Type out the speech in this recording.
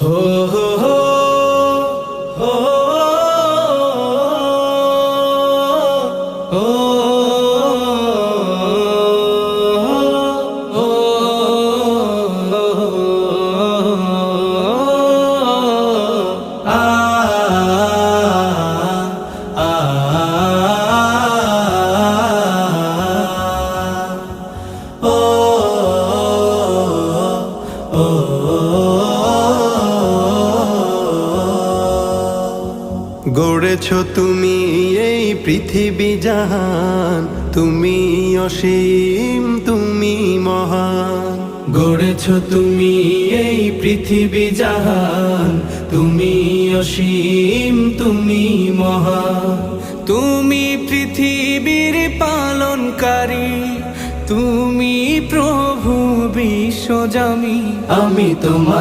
হো হো হো হো হো গড়েছ তুমি এই পৃথিবী জাহান, তুমি অসীম তুমি মহান। গড়েছ তুমি এই পৃথিবী জাহান, তুমি অসীম তুমি মহান। তুমি পৃথিবীর পালনকারী, তুমি প্রভু বিশ্বজামি। আমি তোমাকে